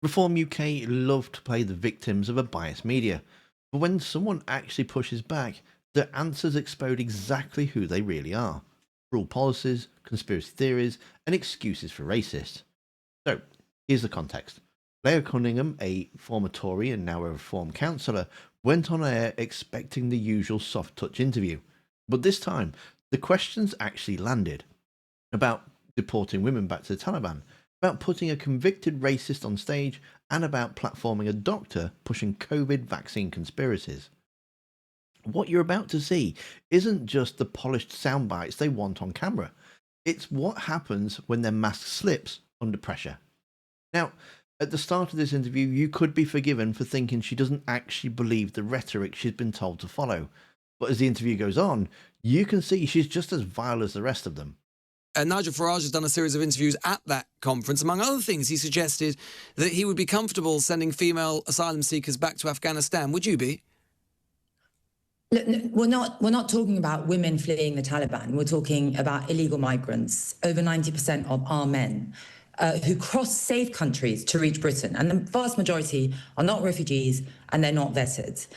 Reform UK love to play the victims of a biased media, but when someone actually pushes back, their answers expose exactly who they really are. Cruel policies, conspiracy theories, and excuses for racists. So, here's the context. Leila Cunningham, a former Tory and now a Reform councillor, went on air expecting the usual soft touch interview. But this time, the questions actually landed. About deporting women back to the Taliban, about putting a convicted racist on stage, and about platforming a doctor pushing COVID vaccine conspiracies. What you're about to see isn't just the polished sound bites they want on camera. It's what happens when their mask slips under pressure. Now, at the start of this interview, you could be forgiven for thinking she doesn't actually believe the rhetoric she's been told to follow. But as the interview goes on, you can see she's just as vile as the rest of them. Nigel Farage has done a series of interviews at that conference. Among other things, he suggested that he would be comfortable sending female asylum seekers back to Afghanistan. Would you be? Look, we're not talking about women fleeing the Taliban. We're talking about illegal migrants. Over 90% of our men who cross safe countries to reach Britain. And the vast majority are not refugees and they're not vetted.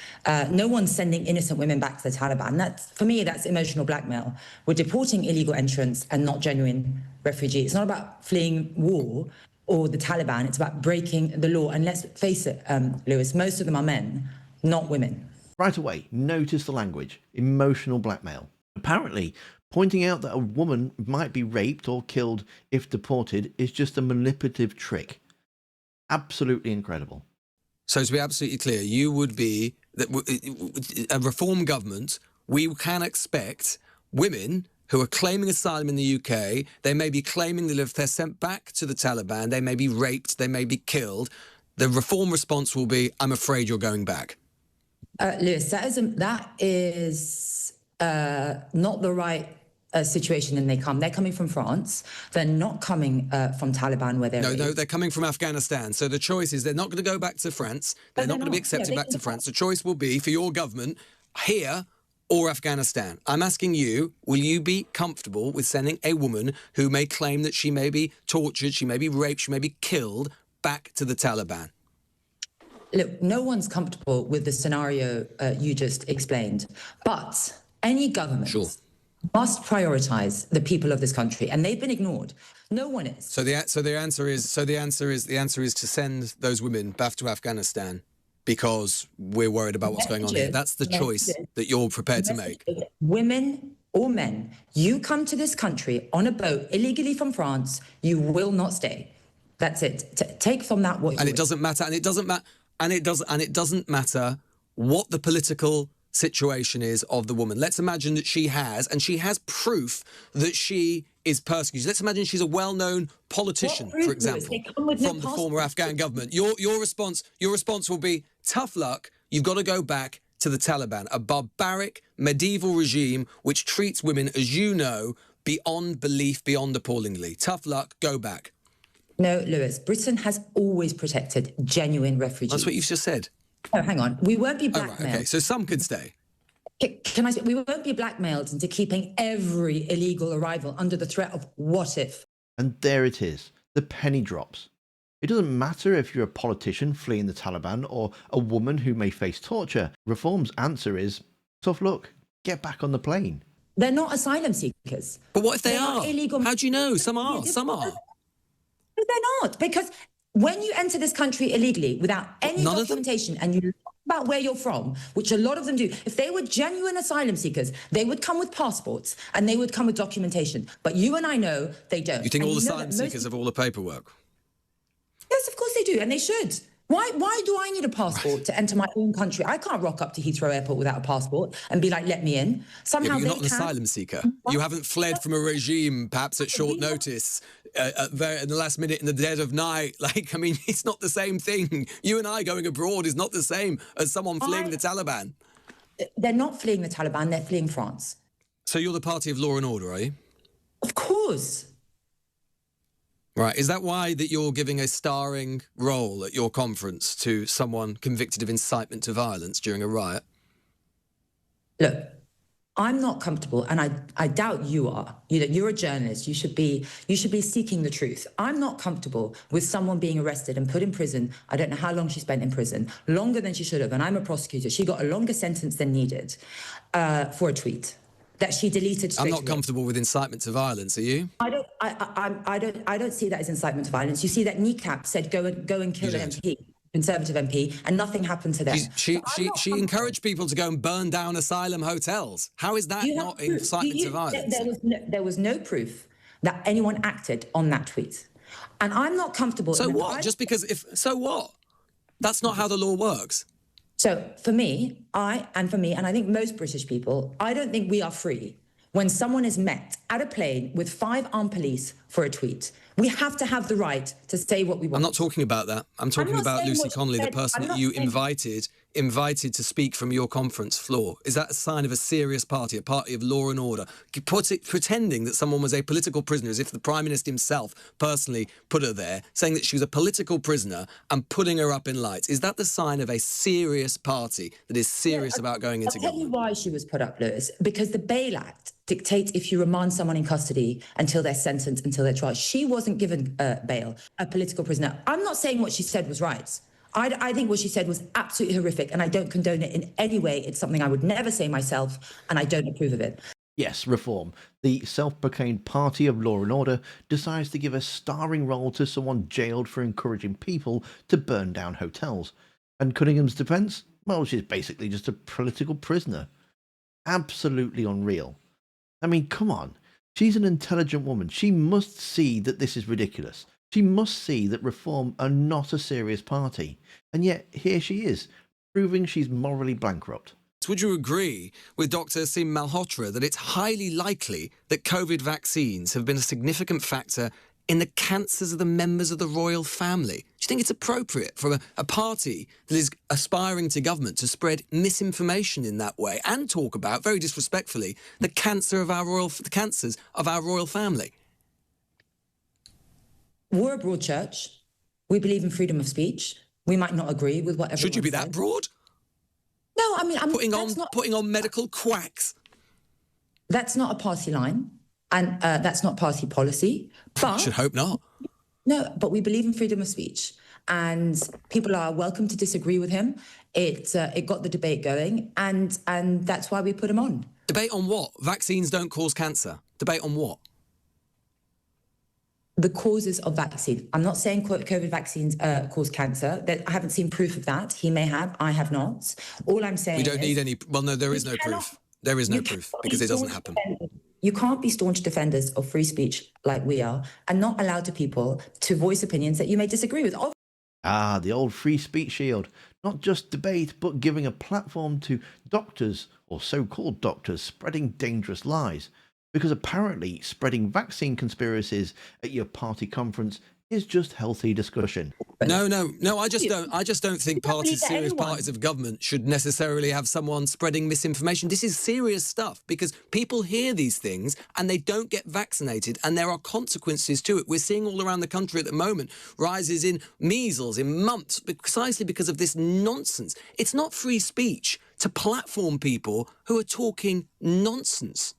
No one's sending innocent women back to the Taliban. For me, that's emotional blackmail. We're deporting illegal entrants and not genuine refugees. It's not about fleeing war or the Taliban. It's about breaking the law. And let's face it, Lewis, most of them are men, not women. Right away, notice the language. Emotional blackmail. Apparently, pointing out that a woman might be raped or killed if deported is just a manipulative trick. Absolutely incredible. So to be absolutely clear, you would be that a reform government, we can expect women who are claiming asylum in the UK, they may be claiming that if they're sent back to the Taliban, they may be raped, they may be killed. The reform response will be, I'm afraid you're going back. Lewis, that is not the right situation. And they're coming from France. They're not coming from Taliban where they're No, they're coming from Afghanistan. So the choice is they're not going to go back to France. They're not going to be accepted back to France. The choice will be for your government here or Afghanistan. I'm asking you, will you be comfortable with sending a woman who may claim that she may be tortured, she may be raped, she may be killed back to the Taliban? Look, no one's comfortable with the scenario you just explained, but any government must prioritise the people of this country, and they've been ignored. No one is. So the answer is to send those women back to Afghanistan because we're worried about what's going on here. That's the choice that you're prepared to make. Women or men, you come to this country on a boat illegally from France, you will not stay. That's it. Take from that what you. And it doesn't matter. And it doesn't matter. And it doesn't matter what the political situation is of the woman. Let's imagine that she has proof that she is persecuted. Let's imagine she's a well-known politician, for example, from the former Afghan government. Your response will be, tough luck, you've got to go back to the Taliban, a barbaric medieval regime which treats women, as you know, beyond belief, beyond appallingly. Tough luck, go back. No, Lewis, Britain has always protected genuine refugees. That's what you've just said. No, hang on. We won't be blackmailed. Oh, right, okay, so some can stay. Can I say, we won't be blackmailed into keeping every illegal arrival under the threat of what if. And there it is. The penny drops. It doesn't matter if you're a politician fleeing the Taliban or a woman who may face torture. Reform's answer is, tough luck, get back on the plane. They're not asylum seekers. But what if they are? Illegal. How do you know? Some are. Some are. They're not, because when you enter this country illegally without any documentation and you lie about where you're from, which a lot of them do, if they were genuine asylum seekers, they would come with passports and they would come with documentation. But you and I know they don't. You think all asylum seekers have all the paperwork? Yes, of course they do, and they should. Why do I need a passport to enter my own country? I can't rock up to Heathrow Airport without a passport and be like, let me in. Somehow you're not an asylum seeker. You haven't fled from a regime, perhaps at short notice, in the last minute, in the dead of night. Like, I mean, it's not the same thing. You and I going abroad is not the same as someone fleeing the Taliban. They're not fleeing the Taliban, they're fleeing France. So you're the party of law and order, are you? Of course. Right. Is that why that you're giving a starring role at your conference to someone convicted of incitement to violence during a riot? Look, I'm not comfortable, and I doubt you are. You're a journalist. You should be seeking the truth. I'm not comfortable with someone being arrested and put in prison. I don't know how long she spent in prison, longer than she should have. And I'm a prosecutor. She got a longer sentence than needed for a tweet that she deleted straight I'm not away. comfortable with incitement to violence. Are you? I don't see that as incitement to violence. You see that Kneecap said go and kill an MP, Conservative MP, and nothing happened to them. She encouraged people to go and burn down asylum hotels. How is that not incitement to violence? There was no proof that anyone acted on that tweet, and I'm not comfortable. So what? Just because so what? That's not how the law works. So for me, and I think most British people, I don't think we are free when someone is met at a plane with 5 armed police for a tweet. We have to have the right to say what we want. I'm not talking about that. I'm talking about Lucy Connolly, the person that you invited to speak from your conference floor. Is that a sign of a serious party, a party of law and order? Pretending that someone was a political prisoner, as if the Prime Minister himself personally put her there, saying that she was a political prisoner and putting her up in lights. Is that the sign of a serious party that is serious about going into government? I'll tell you why she was put up, Lewis. Because the Bail Act dictates if you remand someone in custody until they're sentenced, until they're tried. She wasn't given bail, a political prisoner. I'm not saying what she said was right. I think what she said was absolutely horrific, and I don't condone it in any way. It's something I would never say myself, and I don't approve of it. Yes, Reform, the self-proclaimed party of law and order, decides to give a starring role to someone jailed for encouraging people to burn down hotels. And Cunningham's defence? Well, she's basically just a political prisoner. Absolutely unreal. I mean, come on. She's an intelligent woman. She must see that this is ridiculous. She must see that Reform are not a serious party. And yet, here she is, proving she's morally bankrupt. Would you agree with Dr. Asim Malhotra that it's highly likely that COVID vaccines have been a significant factor in the cancers of the members of the royal family? Do you think it's appropriate for a party that is aspiring to government to spread misinformation in that way and talk about, very disrespectfully, the cancers of our royal family? We're a broad church. We believe in freedom of speech. We might not agree with whatever. Should you be that broad? No, I mean, putting on medical quacks. That's not a party line, and that's not party policy. But I should hope not. No, but we believe in freedom of speech, and people are welcome to disagree with him. It got the debate going, and that's why we put him on. Debate on what? Vaccines don't cause cancer. Debate on what? The causes of vaccine. I'm not saying COVID vaccines cause cancer. I haven't seen proof of that. He may have. I have not. All I'm saying we don't need any. Well, no, there is no proof. There is no proof because it doesn't happen. You can't be staunch defenders of free speech like we are and not allow people to voice opinions that you may disagree with. Ah, the old free speech shield. Not just debate, but giving a platform to doctors, or so-called doctors, spreading dangerous lies. Because apparently spreading vaccine conspiracies at your party conference is just healthy discussion. No, I just don't think serious parties of government should necessarily have someone spreading misinformation. This is serious stuff because people hear these things and they don't get vaccinated and there are consequences to it. We're seeing all around the country at the moment rises in measles, in mumps, precisely because of this nonsense. It's not free speech to platform people who are talking nonsense.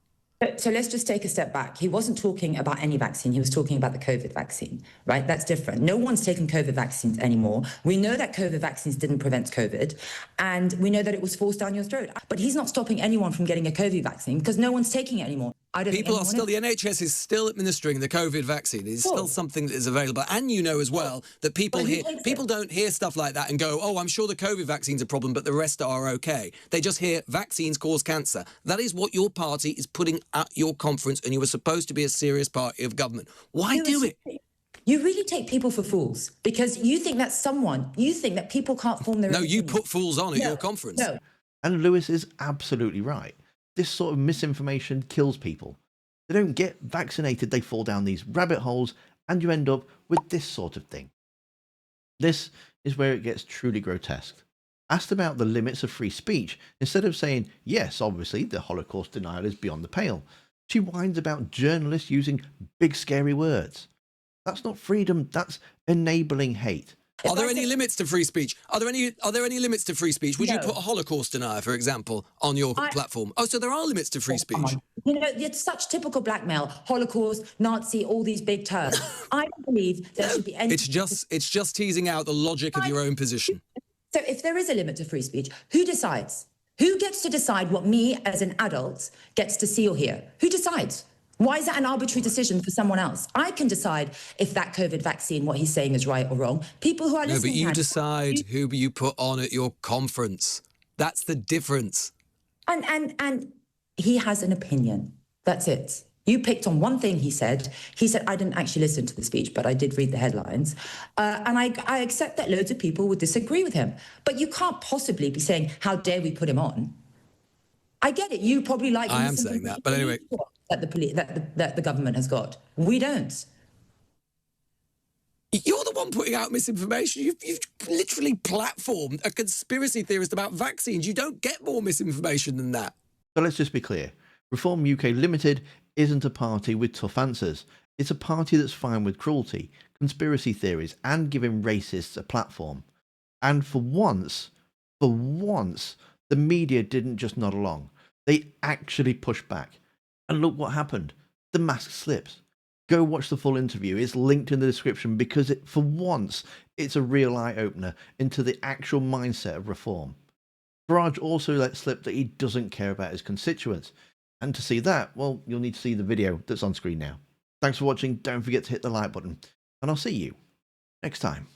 So let's just take a step back. He wasn't talking about any vaccine. He was talking about the COVID vaccine, right? That's different. No one's taking COVID vaccines anymore. We know that COVID vaccines didn't prevent COVID, and we know that it was forced down your throat. But he's not stopping anyone from getting a COVID vaccine because no one's taking it anymore. The NHS is still administering the COVID vaccine. It's still something that is available. And you know as well that people don't hear stuff like that and go, oh, I'm sure the COVID vaccine's a problem, but the rest are okay. They just hear vaccines cause cancer. That is what your party is putting at your conference, and you were supposed to be a serious party of government. Why do it? You really take people for fools because you think that people can't form their own opinion. You put fools on at your conference. No. And Lewis is absolutely right. This sort of misinformation kills people. They don't get vaccinated, they fall down these rabbit holes, and you end up with this sort of thing. This is where it gets truly grotesque. Asked about the limits of free speech, instead of saying, yes, obviously, the Holocaust denial is beyond the pale, she whines about journalists using big scary words. That's not freedom, that's enabling hate. Are there any limits to free speech? Are there any limits to free speech? Would you put a Holocaust denier, for example, on your platform? Oh, so there are limits to free speech. You know, it's such typical blackmail: Holocaust, Nazi, all these big terms. I don't believe there should be any. It's just teasing out the logic of your own position. So if there is a limit to free speech, who decides? Who gets to decide what me as an adult gets to see or hear? Who decides? Why is that an arbitrary decision for someone else? I can decide if that COVID vaccine, what he's saying is right or wrong. People who are listening... No, but you decide who you put on at your conference. That's the difference. And he has an opinion. That's it. You picked on one thing he said. He said, I didn't actually listen to the speech, but I did read the headlines. And I accept that loads of people would disagree with him. But you can't possibly be saying, how dare we put him on? I get it. You probably like... I am saying that, but anyway... That the government has got. We don't. You're the one putting out misinformation. You've literally platformed a conspiracy theorist about vaccines. You don't get more misinformation than that. So let's just be clear. Reform UK Limited isn't a party with tough answers. It's a party that's fine with cruelty, conspiracy theories, and giving racists a platform. And for once, the media didn't just nod along. They actually pushed back. And look what happened. The mask slips. Go watch the full interview. It's linked in the description because for once, it's a real eye-opener into the actual mindset of reform. Farage also let slip that he doesn't care about his constituents. And to see that, well, you'll need to see the video that's on screen now. Thanks for watching. Don't forget to hit the like button. And I'll see you next time.